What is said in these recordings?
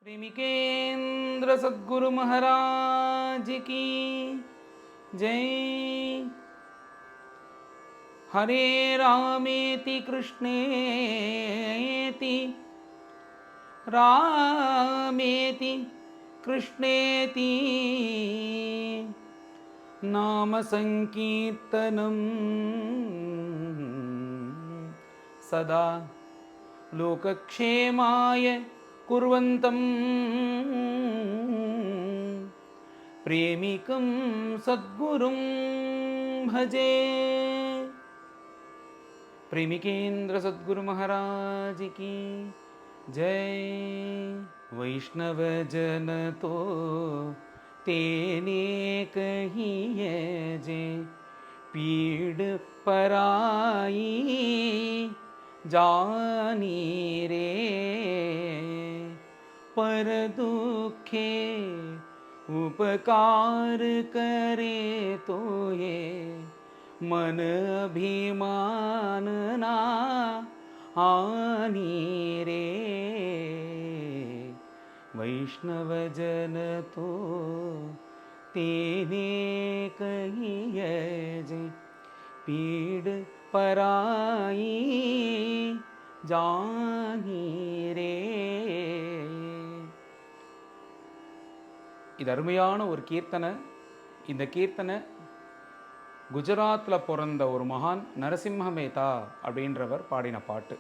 प्रेमिकेंद्र सद्गुरु महाराज की जय। हरे रामेति कृष्णेति रामेति कृष्णेति नाम संकीर्तनं सदा लोकक्षेमाय कुर्वन्तं प्रेमिकं सद्गुरुं भजे। प्रेमिकेंद्र सद्गुरु महाराज की जय। वैष्णव जन तो तेने कहिए जे पीड़ पराई जानी रे, पर दुखे उपकार करे तो ये मन अभिमान ना हानि रे। वैष्णव जन तो तेने कहिए जे पीड़ पराई जानी रे। இது அருமையான ஒரு கீர்த்தனை. இந்த கீர்த்தனை குஜராத்தில் பிறந்த ஒரு மகான் நரசிம்ம மேத்தா அப்படின்றவர் பாடின பாட்டு.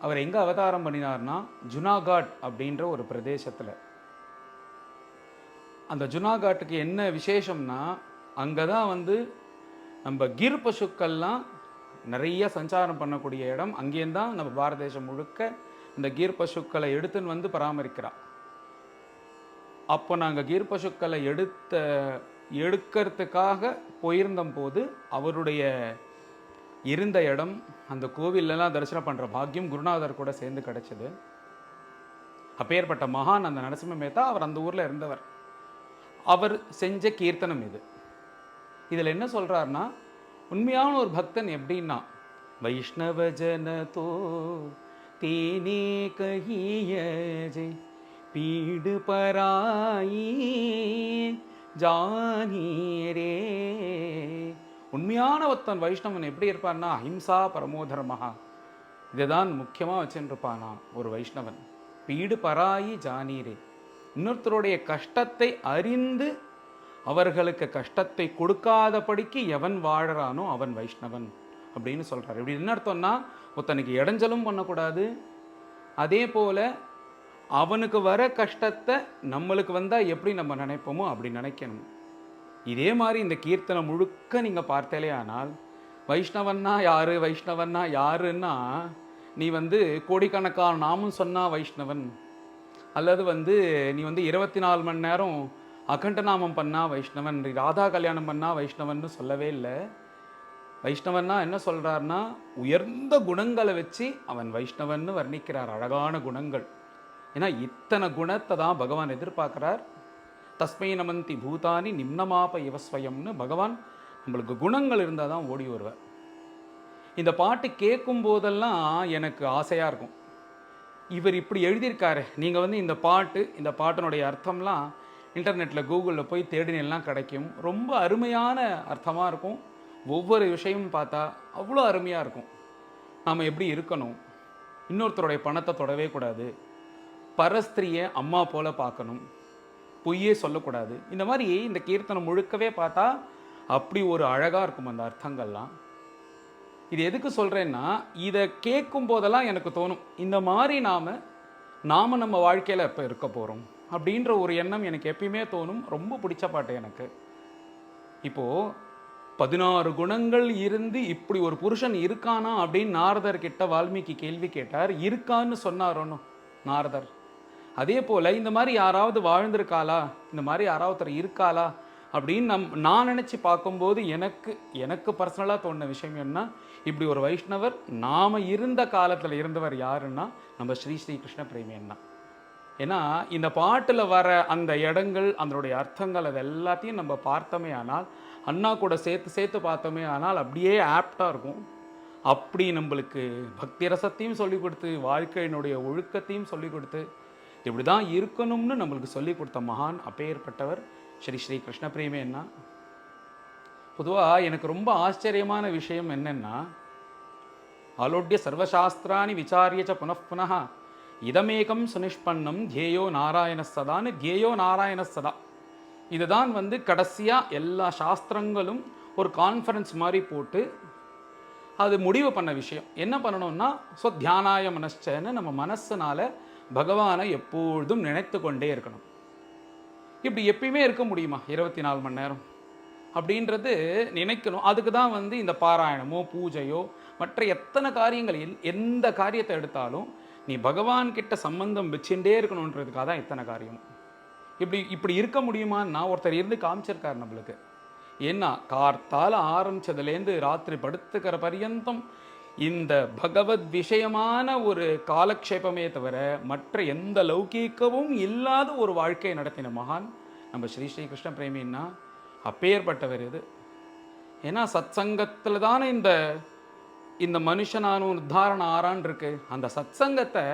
அவர் எங்கே அவதாரம் பண்ணினார்னா ஜுனாகாட் அப்படின்ற ஒரு பிரதேசத்தில். அந்த ஜுனாகாட்டுக்கு என்ன விசேஷம்னா, அங்கே தான் நம்ம கிர் பசுக்கள்லாம் நிறைய சஞ்சாரம் பண்ணக்கூடிய இடம். அங்கேயும் தான் நம்ம பாரத தேசம் முழுக்க இந்த கீர் பசுக்களை எடுத்துன்னு பராமரிக்கிறார். அப்போ நாங்கள் கீர் பசுக்களை எடுக்கிறதுக்காக போயிருந்த போது அவருடைய இருந்த இடம், அந்த கோவிலெல்லாம் தரிசனம் பண்ணுற பாக்கியம் குருநாதர் கூட சேர்ந்து கிடைச்சது. அப்பேற்பட்ட மகான் அந்த நரசிம்ம மேத்தா, அவர் அந்த ஊரில் இருந்தவர். அவர் செஞ்ச கீர்த்தனம் இது. இதில் என்ன சொல்கிறாருன்னா, உண்மையான ஒரு பக்தன் எப்படின்னா, வைஷ்ணவ ஜன தோ தேனே கஹிய ஜெய் பீடு பராயி ஜானி ரே. உண்மையான ஒருத்தன் வைஷ்ணவன் எப்படி இருப்பான்னா, அஹிம்சா பரமோதர்மஹா, இதுதான் முக்கியமாக வச்சுருப்பானா ஒரு வைஷ்ணவன். பீடு பராயி ஜானீரே, இன்னொருத்தருடைய கஷ்டத்தை அறிந்து அவர்களுக்கு கஷ்டத்தை கொடுக்காதபடிக்கு எவன் வாழறானோ அவன் வைஷ்ணவன் அப்படின்னு சொல்கிறார். இப்படி என்ன அர்த்தம்னா, ஒருத்தனுக்கு இடைஞ்சலும் பண்ணக்கூடாது, அதே போல் அவனுக்கு வர கஷ்டத்தை நம்மளுக்கு வந்தால் எப்படி நம்ம நினைப்போமோ அப்படி நினைக்கணும். இதே மாதிரி இந்த கீர்த்தனை முழுக்க நீங்கள் பார்த்தேலே ஆனால், வைஷ்ணவன்னா யார், வைஷ்ணவன்னா யாருன்னா, நீ கோடிக்கணக்கான நாமும் சொன்னால் வைஷ்ணவன், அல்லது நீ 24 மணி நேரம் அகண்ட நாமம் பண்ணால் வைஷ்ணவன், ராதா கல்யாணம் பண்ணால் வைஷ்ணவன் சொல்லவே இல்லை. வைஷ்ணவன்னா என்ன சொல்கிறார்னா, உயர்ந்த குணங்களை வச்சு அவன் வைஷ்ணவன் வர்ணிக்கிறார். அழகான குணங்கள். ஏன்னா இத்தனை குணத்தை தான் பகவான் எதிர்பார்க்குறார். தஸ்மை நமந்தி பூதானி நிம்னமாப இவஸ்வயம்னு பகவான் நம்மளுக்கு குணங்கள் இருந்தால் தான் ஓடி வருவார். இந்த பாட்டு கேட்கும் போதெல்லாம் எனக்கு ஆசையாக இருக்கும், இவர் இப்படி எழுதியிருக்காரு. நீங்கள் இந்த பாட்டினுடைய அர்த்தம்லாம் இன்டர்நெட்டில் கூகுளில் போய் தேடினெல்லாம் கிடைக்கும். ரொம்ப அருமையான அர்த்தமாக இருக்கும். ஒவ்வொரு விஷயமும் பார்த்தா அவ்வளோ அருமையாக இருக்கும். நாம் எப்படி இருக்கணும், இன்னொருத்தருடைய பணத்தை தொடவே கூடாது, பரஸ்திரியை அம்மா போல் பார்க்கணும், பொய்யே சொல்லக்கூடாது. இந்த மாதிரி இந்த கீர்த்தனை முழுக்கவே பார்த்தா அப்படி ஒரு அழகாக இருக்கும் அந்த அர்த்தங்கள்லாம். இது எதுக்கு சொல்கிறேன்னா, இதை கேட்கும் போதெல்லாம் எனக்கு தோணும், இந்த மாதிரி நாம் நம்ம வாழ்க்கையில் எப்போ இருக்க போகிறோம் அப்படின்ற ஒரு எண்ணம் எனக்கு எப்பயுமே தோணும். ரொம்ப பிடிச்ச பாட்டு எனக்கு. இப்போது 16 குணங்கள் இருந்து இப்படி ஒரு புருஷன் இருக்கானா அப்படின்னு நாரதர்கிட்ட வால்மீகி கேள்வி கேட்டார். இருக்கான்னு சொன்னார் ஒன்றும் நாரதர். அதே போல் இந்த மாதிரி யாராவது வாழ்ந்திருக்காளா, இந்த மாதிரி யாராவது இருக்காளா அப்படின்னு நான் நினச்சி பார்க்கும்போது எனக்கு பர்சனலாக தோணுன விஷயம் என்ன, இப்படி ஒரு வைஷ்ணவர் நாம் இருந்த காலத்தில் இருந்தவர் யாருன்னா நம்ம ஸ்ரீ கிருஷ்ண பிரேமியன் தான். ஏன்னா இந்த பாட்டில் வர அந்த இடங்கள், அதனுடைய அர்த்தங்கள், அது எல்லாத்தையும் நம்ம பார்த்தோமே ஆனால், அண்ணா கூட சேர்த்து பார்த்தோமே ஆனால் அப்படியே ஆப்டாக இருக்கும். அப்படி நம்மளுக்கு பக்தி ரசத்தையும் சொல்லிக் கொடுத்து, வாழ்க்கையினுடைய ஒழுக்கத்தையும் சொல்லிக் கொடுத்து, இப்படி தான் இருக்கணும்னு நம்மளுக்கு சொல்லி கொடுத்த மகான் அப்பேற்பட்டவர் ஸ்ரீ ஸ்ரீ கிருஷ்ண பிரேமே அண்ணா. பொதுவாக எனக்கு ரொம்ப ஆச்சரியமான விஷயம் என்னென்னா, ஆலோட்ய சர்வசாஸ்திராணி விசாரியச்ச புனః இதமேகம் சுனிஷ்பன்னம் தியேயோ நாராயண சதான்னு, தியேயோ நாராயண சதா, இதுதான் கடைசியாக எல்லா சாஸ்திரங்களும் ஒரு கான்ஃபரன்ஸ் மாதிரி போட்டு அது முடிவு பண்ண விஷயம். என்ன பண்ணணும்னா, தியானாய மனஸ்சன்னு நம்ம மனசுனால பகவானை எப்பொழுதும் நினைத்து கொண்டே இருக்கணும். இப்படி எப்பயுமே இருக்க முடியுமா 24 மணி நேரம் அப்படின்றது நினைக்கணும். அதுக்கு தான் இந்த பாராயணமோ பூஜையோ மற்ற எத்தனை காரியங்களில் எந்த காரியத்தை எடுத்தாலும் நீ பகவான் கிட்ட சம்பந்தம் வச்சுட்டே இருக்கணுன்றதுக்காக தான் எத்தனை காரியமும். இப்படி இருக்க முடியுமான்னா ஒருத்தர் இருந்து காமிச்சிருக்கார் நம்மளுக்கு. ஏன்னா கார்த்தால் ஆரம்பிச்சதுலேருந்து ராத்திரி படுத்துக்கிற பர்யந்தம் இந்த பகவத் விஷயமான ஒரு காலக்ஷேபமே தவிர மற்ற எந்த லௌகீக்கமும் இல்லாத ஒரு வாழ்க்கையை நடத்தின மகான் நம்ம ஸ்ரீ ஸ்ரீ கிருஷ்ண பிரேமின்னா. அப்பேற்பட்டவர் இது. ஏன்னா சத் சங்கத்தில் தானே இந்த மனுஷனான உத்தாரணம் ஆறான் இருக்கு. அந்த சத் சங்கத்தை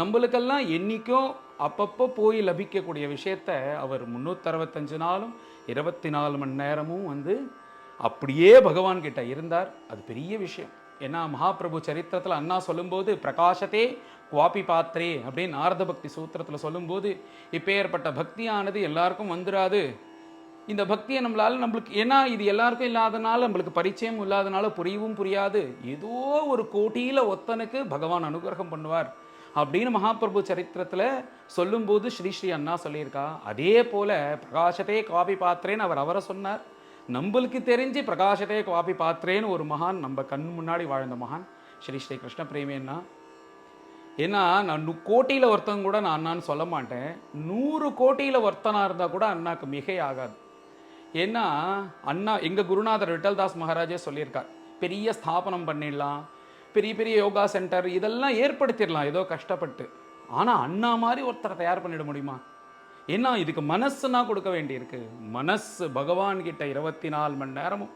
நம்மளுக்கெல்லாம் என்னைக்கோ அப்பப்போ போய் லபிக்கக்கூடிய விஷயத்த அவர் 365 நாளும் 24 மணி நேரமும் அப்படியே பகவான் கிட்ட இருந்தார். அது பெரிய விஷயம். ஏன்னா மகாபிரபு சரித்திரத்தில் அண்ணா சொல்லும்போது பிரகாசத்தே குவாபி பாத்திரே அப்படின்னு நாரத பக்தி சூத்திரத்தில் சொல்லும்போது, இப்பேற்பட்ட பக்தியானது எல்லாருக்கும் வந்துடாது. இந்த பக்தியை நம்மளுக்கு ஏன்னா இது எல்லாருக்கும் இல்லாதனால, நம்மளுக்கு பரிச்சயம் இல்லாதனால புரியவும் புரியாது. ஏதோ ஒரு கோட்டியில் ஒத்தனுக்கு பகவான் அனுகிரகம் பண்ணுவார் அப்படின்னு மகாபிரபு சரித்திரத்தில் சொல்லும்போது ஸ்ரீ ஸ்ரீ அண்ணா சொல்லியிருக்கா. அதே போல் பிரகாசத்தே காபி பாத்திரேன்னு அவரை சொன்னார். நம்மளுக்கு தெரிஞ்சு பிரகாசத்தே காபி பாத்திரேன்னு ஒரு மகான் நம்ம கண் முன்னாடி வாழ்ந்த மகான் ஸ்ரீ ஸ்ரீ கிருஷ்ண பிரேமின்னா. ஏன்னா நான் கோட்டியில் ஒருத்தன் கூட நான் அண்ணான்னு சொல்ல மாட்டேன். 100 கோட்டியில் ஒருத்தனாக இருந்தால் கூட அண்ணாக்கு மிகை ஆகாது. ஏன்னா அண்ணா எங்கள் குருநாதர் விட்டல்தாஸ் மகாராஜே சொல்லியிருக்கார், பெரிய ஸ்தாபனம் பண்ணிடலாம், பெரிய பெரிய யோகா சென்டர் இதெல்லாம் ஏற்படுத்திடலாம் ஏதோ கஷ்டப்பட்டு. ஆனால் அண்ணா மாதிரி ஒருத்தரை தயார் பண்ணிட முடியுமா? ஏன்னா இதுக்கு மனசுனா கொடுக்க வேண்டியிருக்கு. மனசு பகவான்கிட்ட 24 மணி நேரமும்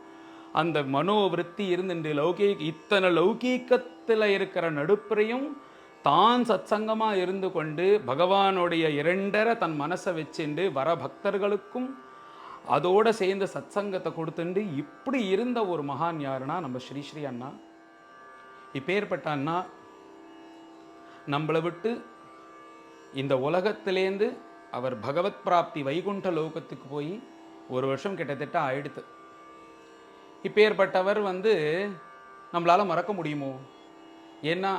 அந்த மனோவிருத்தி இருந்து இத்தனை லௌகீக்கத்தில் இருக்கிற நடுப்புறையும் தான் சத்சங்கமாக இருந்து கொண்டு பகவானுடைய 2.5 தன் மனசை வச்சுண்டு வர பக்தர்களுக்கும் அதோடு சேர்ந்து சத்சங்கத்தை கொடுத்துண்டு இப்படி இருந்த ஒரு மகான் யாருன்னா நம்ம ஸ்ரீ ஸ்ரீ அண்ணா. இப்பேற்பட்ட அண்ணா நம்மளை விட்டு இந்த உலகத்திலேருந்து அவர் பகவத் பிராப்தி வைகுண்ட லோகத்துக்கு போய் 1 வருஷம் கிட்டத்தட்ட ஆயிடுத்து. இப்பேற்பட்டவர் நம்மளால் மறக்க முடியுமோ? ஏன்னா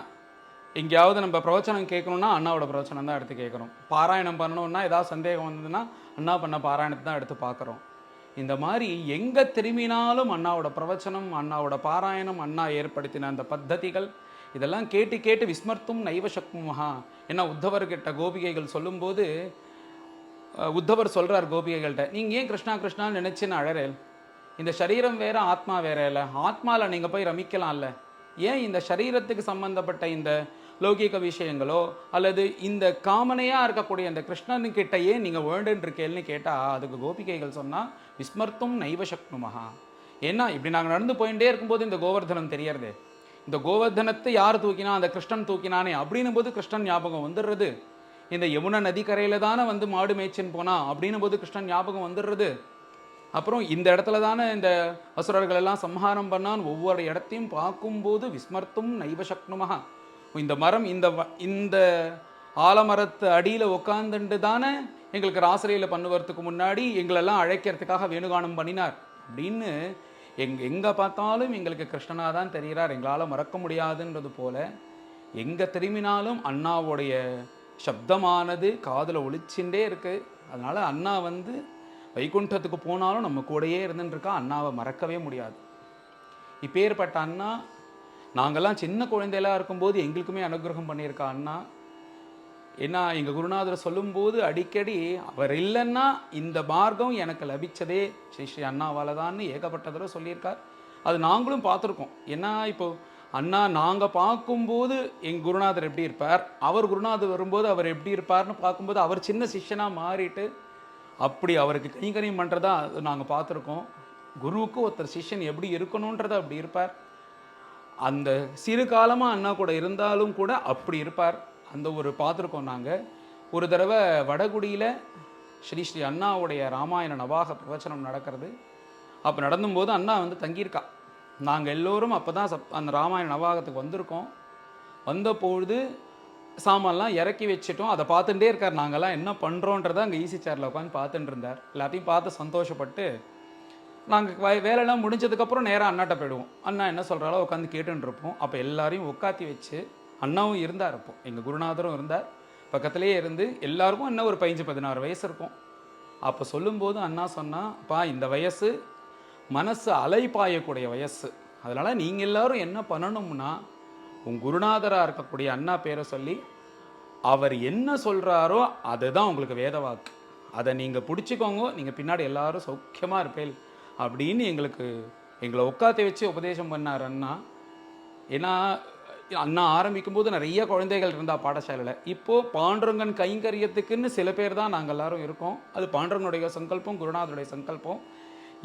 எங்கேயாவது நம்ம பிரவச்சனம் கேட்கணுன்னா அண்ணாவோட பிரவச்சனம் தான் எடுத்து கேட்குறோம். பாராயணம் பண்ணணுன்னா ஏதாவது சந்தேகம் வந்ததுன்னா அண்ணா பண்ண பாராயணத்தை தான் எடுத்து பார்க்குறோம். இந்த மாதிரி எங்கே திரும்பினாலும் அண்ணாவோட பிரவச்சனம், அண்ணாவோட பாராயணம், அண்ணா ஏற்படுத்தின அந்த பத்ததிகள் இதெல்லாம் கேட்டு கேட்டு விஸ்மர்த்தும் நைவ சக்முமஹா. ஏன்னா உத்தவர்கிட்ட கோபிகைகள் சொல்லும்போது உத்தவர் சொல்கிறார் கோபிகைகள்கிட்ட, நீங்கள் ஏன் கிருஷ்ணா கிருஷ்ணான்னு நினச்சின்னு அழறேன்? இந்த சரீரம் வேற ஆத்மா வேற இல்லை, ஆத்மாவில் நீங்கள் போய் ரமிக்கலாம்ல, ஏன் இந்த சரீரத்துக்கு சம்பந்தப்பட்ட இந்த லௌகிக விஷயங்களோ அல்லது இந்த காமனையாக இருக்கக்கூடிய இந்த கிருஷ்ணனுக்கிட்ட ஏன் நீங்கள் வேண்டுன்னு கேட்டால் அதுக்கு கோபிகைகள் சொன்னால் விஸ்மர்த்தும் நைவ சக்னுமஹா. ஏன்னா இப்படி நாங்கள் நடந்து போயிட்டே இருக்கும்போது இந்த கோவர்தனம் தெரியறது, இந்த கோவர்தனத்தை யார் தூக்கினா, அந்த கிருஷ்ணன் தூக்கினானே அப்படின்னும் போது கிருஷ்ணன் ஞாபகம் வந்துடுறது. இந்த யமுனை நதிக்கரையில் தானே மாடு மேய்ச்சின்னு போனா அப்படின்னும் போது கிருஷ்ணன் ஞாபகம் வந்துடுறது. அப்புறம் இந்த இடத்துல தானே இந்த அசுரர்கள் எல்லாம் சம்ஹாரம் பண்ணான், ஒவ்வொரு இடத்தையும் பார்க்கும்போது விஸ்மர்த்தும் நைவ சக்னுமஹா. இந்த மரம் இந்த ஆலமரத்து அடியில் உட்காந்துட்டு தானே எங்களுக்கு ராசரையில் பண்ணுவதுக்கு முன்னாடி எங்களெல்லாம் அழைக்கிறதுக்காக வேணுகானம் பண்ணினார் அப்படின்னு எங்கே பார்த்தாலும் எங்களுக்கு கிருஷ்ணனாக தான் தெரிகிறார், எங்களால் மறக்க முடியாதுன்றது போல் எங்கே திரும்பினாலும் அண்ணாவுடைய சப்தமானது காதில் ஒழிச்சுட்டே இருக்குது. அதனால் அண்ணா வைகுண்டத்துக்கு போனாலும் நம்ம கூடயே இருந்துட்டுருக்கா, அண்ணாவை மறக்கவே முடியாது. இப்பேற்பட்ட அண்ணா நாங்கள்லாம் சின்ன குழந்தையெல்லாம் இருக்கும்போது எங்களுக்குமே அனுகிரகம் பண்ணியிருக்கா அண்ணா. ஏன்னா எங்கள் குருநாதர் சொல்லும்போது அடிக்கடி அவர் இல்லைன்னா இந்த மார்க்கம் எனக்கு லபிச்சதே ஸ்ரீ ஸ்ரீ அண்ணாவால் தான் ஏகப்பட்ட தடவை சொல்லியிருக்கார். அது நாங்களும் பார்த்துருக்கோம். ஏன்னா இப்போது அண்ணா நாங்கள் பார்க்கும்போது எங்கள் குருநாதர் எப்படி இருப்பார், அவர் குருநாதர் வரும்போது அவர் எப்படி இருப்பார்னு பார்க்கும்போது அவர் சின்ன சிஷ்யனாக மாறிட்டு அப்படி அவருக்கு கைங்கரியம் பண்ணுறதா நாங்கள் பார்த்துருக்கோம். குருவுக்கு ஒருத்தர் சிஷ்யன் எப்படி இருக்கணுன்றதை அப்படி இருப்பார். அந்த சிறு காலமாக அண்ணா கூட இருந்தாலும் கூட அப்படி இருப்பார். அந்த ஒரு பார்த்துருக்கோம் நாங்கள். ஒரு தடவை வடகுடியில் ஸ்ரீ ஸ்ரீ அண்ணாவுடைய ராமாயண நவாக பிரவச்சனம் நடக்கிறது. அப்போ நடந்தும்போது அண்ணா வந்து தங்கியிருக்கா. நாங்கள் எல்லோரும் அப்போ தான் அந்த ராமாயண நவாகத்துக்கு வந்திருக்கோம். வந்தபொழுது சாமான்லாம் இறக்கி வச்சுட்டோம். அதை பார்த்துட்டே இருக்கார். நாங்கள்லாம் என்ன பண்ணுறோன்றதை அங்கே ஈசி சேரில் உட்காந்து பார்த்துட்டு இருந்தார். எல்லாத்தையும் பார்த்து சந்தோஷப்பட்டு நாங்கள் வேலையெல்லாம் முடிஞ்சதுக்கப்புறம் நேராக அண்ணாட்ட போயிடுவோம். அண்ணா என்ன சொல்கிறாலோ உட்காந்து கேட்டுன்னு இருப்போம். அப்போ எல்லாரையும் உட்காத்தி வச்சு அண்ணாவும் இருந்தார். அப்போ எங்கள் குருநாதரும் இருந்தார். பக்கத்துலேயே இருந்து எல்லாருக்கும் என்ன ஒரு 15-16 வயசு இருக்கும். அப்போ சொல்லும்போது அண்ணா சொன்னாப்பா, இந்த வயசு மனசு அலைப்பாயக்கூடிய வயசு. அதனால் நீங்கள் எல்லோரும் என்ன பண்ணணும்னா, உங்கள் குருநாதராக இருக்கக்கூடிய அண்ணா பேரை சொல்லி அவர் என்ன சொல்கிறாரோ அதுதான் உங்களுக்கு வேத வாக்கு. அதை நீங்கள் பிடிச்சிக்கோங்க. நீங்கள் பின்னாடி எல்லாரும் சௌக்கியமாக இருப்பேன் அப்படின்னு எங்களை உட்காத்தி வச்சு உபதேசம் பண்ணார் அண்ணா. ஏன்னா அண்ணா ஆரம்பிக்கும்போது நிறைய குழந்தைகள் இருந்தால் பாடசாலையில். இப்போது பாண்டுரங்கன் கைங்கரியத்துக்குன்னு சில பேர் தான் நாங்கள் எல்லாரும் இருக்கோம். அது பாண்டுரங்கனுடைய சங்கல்பம், குருநாதருடைய சங்கல்பம்.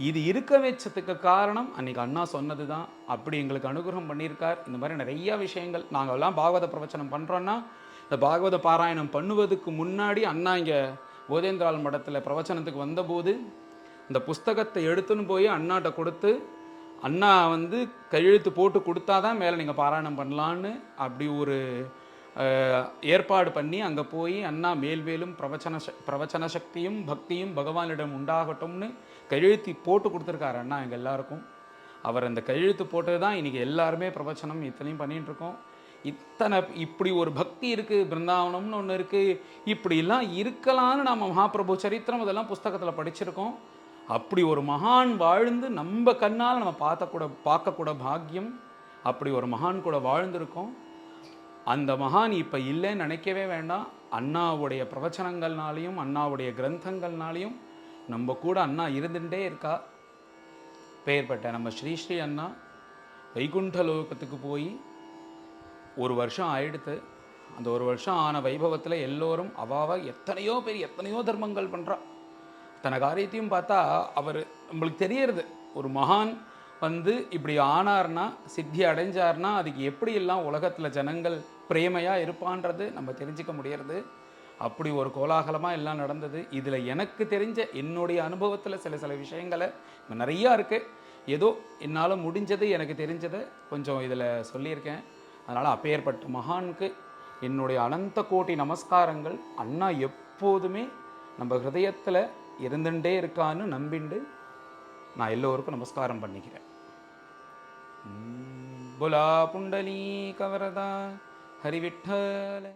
இது இருக்க வச்சதுக்கு காரணம் அன்றைக்கி அண்ணா சொன்னது தான். அப்படி எங்களுக்கு அனுகிரகம் பண்ணியிருக்கார். இந்த மாதிரி நிறைய விஷயங்கள் நாங்கள் எல்லாம் பாகவத பிரவச்சனம் பண்ணுறோன்னா, இந்த பாகவத பாராயணம் பண்ணுவதுக்கு முன்னாடி அண்ணா இங்கே போதேந்திரால் மடத்தில் பிரவச்சனத்துக்கு வந்தபோது இந்த புஸ்தகத்தை எடுத்துன்னு போய் அண்ணாட்ட கொடுத்து, அண்ணா வந்து கையெழுத்து போட்டு கொடுத்தா தான் மேலே நீங்கள் பாராயணம் பண்ணலான்னு அப்படி ஒரு ஏற்பாடு பண்ணி அங்கே போய் அண்ணா மேல்மேலும் பிரவச்சன சக்தியும் பக்தியும் பகவானிடம் உண்டாகட்டும்னு கையெழுத்து போட்டு கொடுத்துருக்காரு அண்ணா எங்கள் எல்லாருக்கும். அவர் அந்த கையெழுத்து போட்டது தான் இன்றைக்கி எல்லாருமே பிரவச்சனம் இத்தனையும் பண்ணிகிட்ருக்கோம். இப்படி ஒரு பக்தி இருக்குது, பிருந்தாவனம்னு ஒன்று இருக்குது, இப்படிலாம் இருக்கலான்னு நம்ம மகாபிரபு சரித்திரம் அதெல்லாம் புஸ்தகத்தில் படிச்சிருக்கோம். அப்படி ஒரு மகான் வாழ்ந்து நம்ம கண்ணால் நம்ம பார்க்கக்கூட பாக்கியம். அப்படி ஒரு மகான் கூட வாழ்ந்திருக்கோம். அந்த மகான் இப்போ இல்லைன்னு நினைக்கவே வேண்டாம். அண்ணாவுடைய பிரவச்சனங்கள்னாலையும் அண்ணாவுடைய கிரந்தங்கள்னாலையும் நம்ம கூட அண்ணா இருந்துகிட்டே இருக்கா. பெயர்பட்ட நம்ம ஸ்ரீ ஸ்ரீ அண்ணா வைகுண்ட லோகத்துக்கு போய் 1 வருஷம் ஆயிடுத்து. அந்த 1 வருஷம் ஆன வைபவத்தில் எல்லோரும் அவாவ எத்தனையோ பேர் எத்தனையோ தர்மங்கள் பண்ணுறா. தன காரியத்தையும் பார்த்தா அவர் நம்மளுக்கு தெரியறது. ஒரு மகான் வந்து இப்படி ஆனார்னா, சித்தி அடைஞ்சார்னா அதுக்கு எப்படியெல்லாம் உலகத்தில் ஜனங்கள் பிரேமையாக இருப்பான்றது நம்ம தெரிஞ்சிக்க முடியறது. அப்படி ஒரு கோலாகலமாக எல்லாம் நடந்தது. இதில் எனக்கு தெரிஞ்ச என்னுடைய அனுபவத்தில் சில விஷயங்களை நிறையா இருக்குது. ஏதோ என்னால் முடிஞ்சது எனக்கு தெரிஞ்சதை கொஞ்சம் இதில் சொல்லியிருக்கேன். அதனால் அப்பேற்பட்ட மகானுக்கு என்னுடைய அனந்த கோட்டி நமஸ்காரங்கள். அண்ணா எப்போதுமே நம்ம ஹிருதயத்தில் இருந்துட்டே இருக்கான்னு நம்பிண்டு நான் எல்லோருக்கும் நமஸ்காரம் பண்ணிக்கிறேன். புலா புண்டலீக வரதா ஹரி விட்டல.